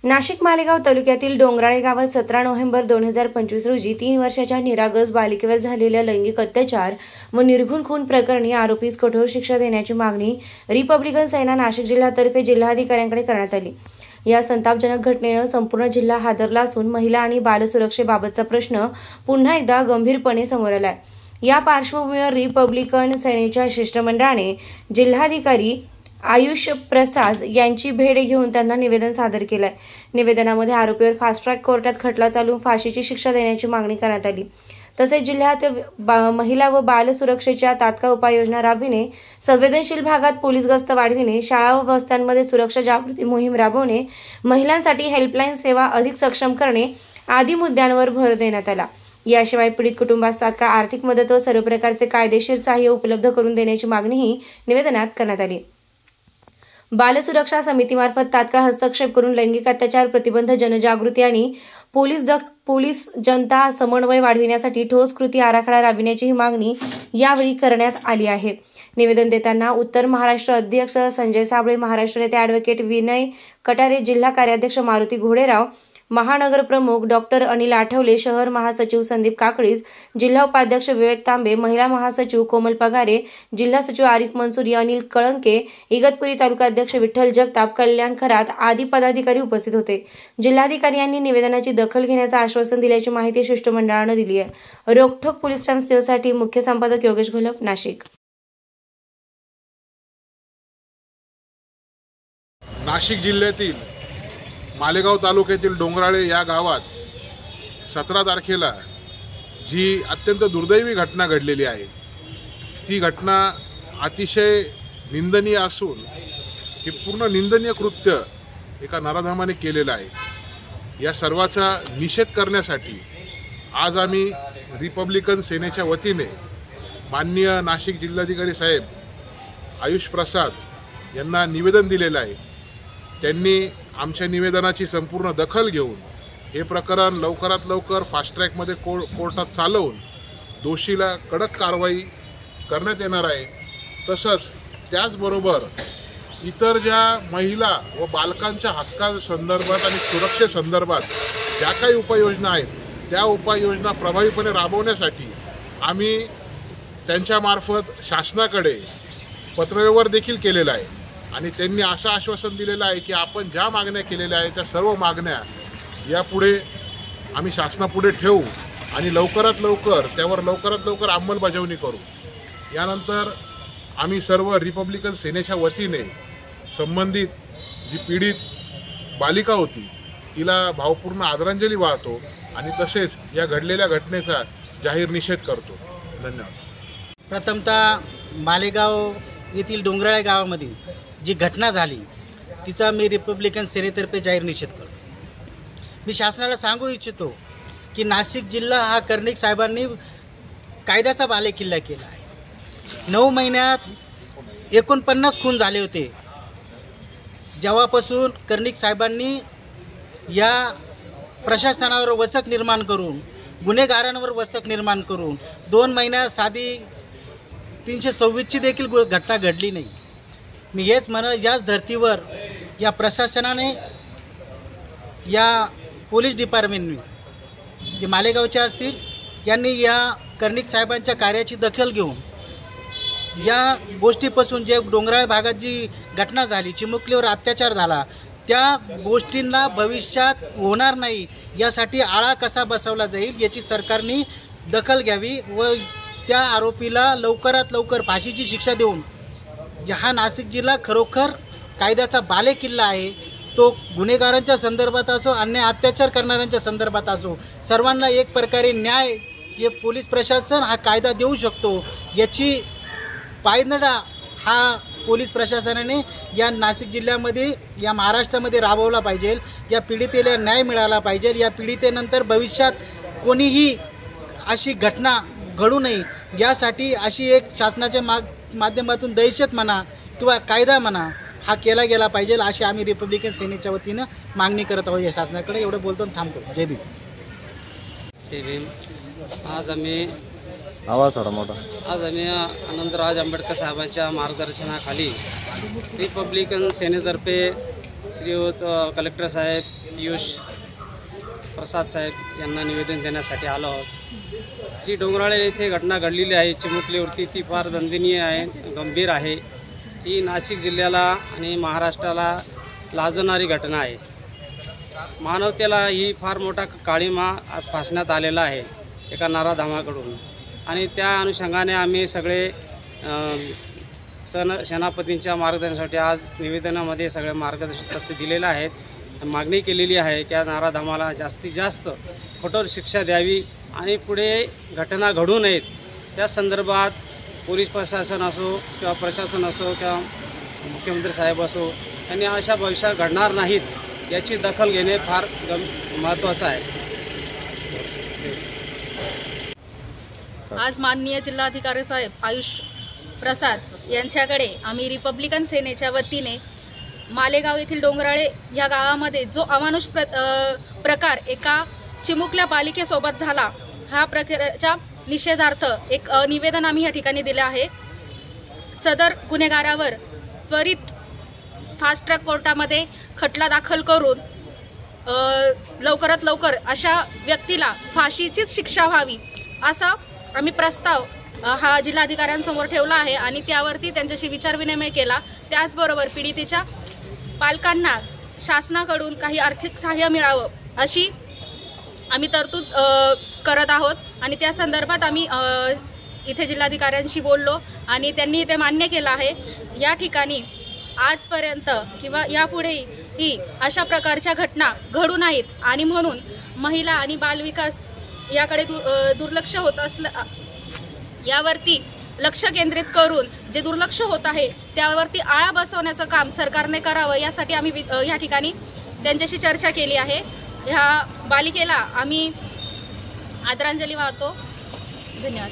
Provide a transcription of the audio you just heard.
नाशिक मालेगाव तालुक्यातील डोंगराळे गावात 17 नोव्हेंबर 2025 रोजी 3 वर्षाच्या निरागस बालिकेवर झालेल्या लैंगिक अत्याचार व निर्घृण खून प्रकरणी आरोपीस कठोर शिक्षा देण्याची मागणी रिपब्लिकन सेना नाशिक जिल्ह्यातर्फे जिल्हाधिकाऱ्यांकडे करण्यात आली। या संतापजनक घटनेने संपूर्ण जिल्हा हादरला असून महिला आणि बालसुरक्षेबाबतचा प्रश्न पुन्हा एकदा गंभीरपणे समोर आला आहे। या पार्श्वभूमीवर रिपब्लिकन सेनेच्या शिष्टमंडळाने जिल्हाधिकारी आयुष प्रसाद यांची भेट घेऊन त्यांना निवेदन सादर केले। निवेदनामध्ये आरोपीवर फास्ट ट्रॅक कोर्टात खटला चालवून फाशीची शिक्षा देण्याची मागणी करण्यात आली। तसेच जिल्ह्यात महिला व बाल सुरक्षेच्या तात्काळ उपाययोजना राबविणे, संवेदनशील भागात पोलीस गस्त वाढविणे, शाळा व वस्त्यांमध्ये सुरक्षा जागृती मोहीम राबवणे, महिलांसाठी हेल्पलाईन सेवा अधिक सक्षम करणे आदी मुद्द्यांवर भर देण्यात आला। याशिवाय पीडित कुटुंबास तात्काळ आर्थिक मदत व सर्व प्रकारचे कायदेशीर सहाय्य उपलब्ध करून देण्याची मागणीही निवेदनात करण्यात आली। बालसुरक्षा समितीमार्फत तात्काळ हस्तक्षेप करून लैंगिक अत्याचार प्रतिबंध जनजागृती आणि पोलीस जनता समन्वय वाढविण्यासाठी ठोस कृती आराखडा राबविण्याची मागणी यावेळी करण्यात आली आहे। निवेदन देताना उत्तर महाराष्ट्र अध्यक्ष संजय साबळे, महाराष्ट्र नेते ॲडव्होकेट विनय कटारे, जिल्हा कार्याध्यक्ष मारुती घोडेराव, महानगर प्रमुख डॉक्टर अनिल आठवले, शहर महासचिव संदीप काकडीज, जिल्हा उपाध्यक्ष विवेक तांबे, महिला महासचिव कोमल पगारे, जिल्हा सचिव आरिफ मंसूरी, अनिल कळंके, इगतपुरी तालुका अध्यक्ष विठ्ठल जगताप, कल्याण खरात आदी पदाधिकारी उपस्थित होते। जिल्हाधिकारी यांनी निवेदनाची दखल घेण्याचं आश्वासन दिल्याची माहिती शिष्टमंडळाने दिली आहे। रोखठोक पोलीस साठी मुख्य संपादक योगेश घोलप, नाशिक। नाशिक जिल्ह्यातील मालेगाव तालुक्यातील डोंगराळे या गावात 17 तारखेला जी अत्यंत दुर्दैवी घटना घडलेली आहे, ती घटना अतिशय निंदनीय असून हे पूर्ण निंदनीय कृत्य एका नराधमाने केलेलं आहे। या सर्वाचा निषेध करण्यासाठी आज आम्ही रिपब्लिकन सेनेच्या वतीने माननीय नाशिक जिल्हाधिकारी साहेब आयुष प्रसाद यांना निवेदन दिलेलं आहे। त्यांनी आमच्या निवेदनाची संपूर्ण दखल घेऊन हे प्रकरण लवकरात लवकर फास्ट ट्रॅकमध्ये कोर्टात चालवून दोषीला कडक कारवाई करण्यात येणार आहे। तसंच त्याचबरोबर इतर ज्या महिला व बालकांच्या हक्कांसंदर्भात आणि सुरक्षेसंदर्भात ज्या काही उपाययोजना आहेत, त्या उपाययोजना प्रभावीपणे राबवण्यासाठी आम्ही त्यांच्यामार्फत शासनाकडे पत्रव्यवहार देखील केलेला आहे आणि त्यांनी असं आश्वासन दिलेलं आहे की आपण ज्या मागण्या केलेल्या आहेत त्या सर्व मागण्या यापुढे आम्ही शासनापुढे ठेवू आणि लवकरात लवकर अंमलबजावणी करू। यानंतर आम्ही सर्व रिपब्लिकन सेनेच्या वतीने संबंधित जी पीडित बालिका होती तिला भावपूर्ण आदरांजली वाहतो आणि तसेच या घडलेल्या घटनेचा जाहीर निषेध करतो। धन्यवाद। प्रथमतः मालेगाव येथील डोंगराळे गावामध्ये जी घटना झाली तिचा मी रिपब्लिकन सेनेतर्फे जाहीर निषेध करतो। मी शासनाला सांगू इच्छितो की नाशिक जिल्हा हा कर्णिक साहेबांनी कायद्याचा बालेकिल्ला केला आहे। 9 महिन्यात 49 खून झाले होते। जेव्हापासून कर्णिक साहेबांनी या प्रशासनावर वचक निर्माण करून, गुन्हेगारांवर वचक निर्माण करून 2 महिन्यात साधी 326ची देखील घटना घडली नाही। मी हेच याच धर्तीवर या प्रशासनाने, या पोलीस डिपार्टमेंटने जे मालेगावचे असतील यांनी या कर्णिक साहेबांच्या कार्याची दखल घेऊन या गोष्टीपासून जे डोंगराळ भागात जी घटना झाली, चिमुकलीवर अत्याचार झाला, त्या गोष्टींना भविष्यात होणार नाही यासाठी आळा कसा बसवला जाईल याची सरकारने दखल घ्यावी व त्या आरोपीला लवकरात लवकर फाशीची शिक्षा देऊन हा नाशिक जिल्हा खरोखर कायद्याचा बालेकिल्ला आहे। तो गुन्हेगारांच्या संदर्भात असो, अन्य अत्याचार करणाऱ्यांच्या संदर्भात असो, सर्वांना एक प्रकारे न्याय हे पोलीस प्रशासन हा कायदा देऊ शकतो। याची पायंदळा हा पोलीस प्रशासनाने या नाशिक जिल्ह्यामध्ये, या महाराष्ट्रामध्ये राबवला पाहिजे। या पीडितेला न्याय मिळाला पाहिजे। या पीडितेनंतर भविष्यात कोणीही अशी घटना घडू नये यासाठी अशी एक शासनाच्या माध्यमातून दहशत म्हणा किंवा कायदा म्हणा हा केला गेला पाहिजे, अशी आम्ही रिपब्लिकन सेनेच्या वतीनं मागणी करत आहोत या शासनाकडे। एवढं बोलतो थांबतो। जय भीम। जय भीम। आज आम्ही अनंतराज आंबेडकर साहेबांच्या मार्गदर्शनाखाली रिपब्लिकन सेनेतर्फे श्रीयुत कलेक्टर साहेब पियुष प्रसाद साहेब यांना निवेदन देण्यासाठी आलो आहोत। जी डोंगराळे येथे घटना घडलेली आहे चिमुकलीवरती, ती फार दंडनीय आहे, गंभीर आहे। ही नाशिक जिल्ह्याला आणि महाराष्ट्राला लाजवणारी घटना आहे। मानवतेला ही फार मोठा काळिमा आज फासण्यात आलेला आहे एका नराधमाकडून, आणि त्या अनुषंगाने आम्ही सगळे सेनापतींच्या मार्गदर्शनासाठी आज निवेदनामध्ये सगळे मार्गदर्शक तत्त्व दिलेले आहेत। मागणी केलेली आहे की या नराधमाला जास्तीत जास्त कठोर शिक्षा द्यावी आणि पुढे घटना घडू नयेत त्या संदर्भात पोलीस प्रशासन असो किंवा प्रशासन असो किंवा मुख्यमंत्री साहेब असो यांनी अशा भविष्यात घडणार नाहीत याची दखल घेणे फार महत्त्वाचं आहे। आज माननीय जिल्हाधिकारी साहेब आयुष प्रसाद यांच्याकडे आम्ही रिपब्लिकन सेनेच्या वतीने मालेगाव येथील डोंगराळे या गावामध्ये जो अमानुष प्रकार एका चिमुकल्या बालिकेसोबत झाला, हा प्रकाराच्या निषेधार्थ एक निवेदन आम्ही या ठिकाणी दिले आहे। सदर गुन्हेगारावर त्वरित फास्ट ट्रॅक कोर्टामध्ये खटला दाखल करून लवकरात लवकर अशा व्यक्तीला फाशीचीच शिक्षा व्हावी असा आम्ही प्रस्ताव हा जिल्हाधिकाऱ्यांसमोर ठेवला आहे आणि त्यावरती त्यांच्याशी विचारविनिमय केला। त्याचबरोबर पीडितेच्या पालकांना शासनाकडून काही आर्थिक सहाय्य मिळावं अशी आम्ही तरतूद करत आहोत आणि त्या संदर्भात आम्ही इथे जिल्हाधिकाऱ्यांशी बोललो आणि त्यांनी ते मान्य केलं आहे। या ठिकाणी आजपर्यंत किंवा यापुढेही अशा प्रकारच्या घटना घडू नयेत आणि म्हणून महिला आणि बालविकास याकडे दुर्लक्ष होत यावरती लक्ष केंद्रित करून जे दुर्लक्ष होत आहे त्यावरती आळा बसवण्याचं काम सरकारने करावं यासाठी आम्ही या ठिकाणी त्यांच्याशी चर्चा केली आहे। ह्या बालिकेला आम्ही आदरांजली वाहतो। धन्यवाद।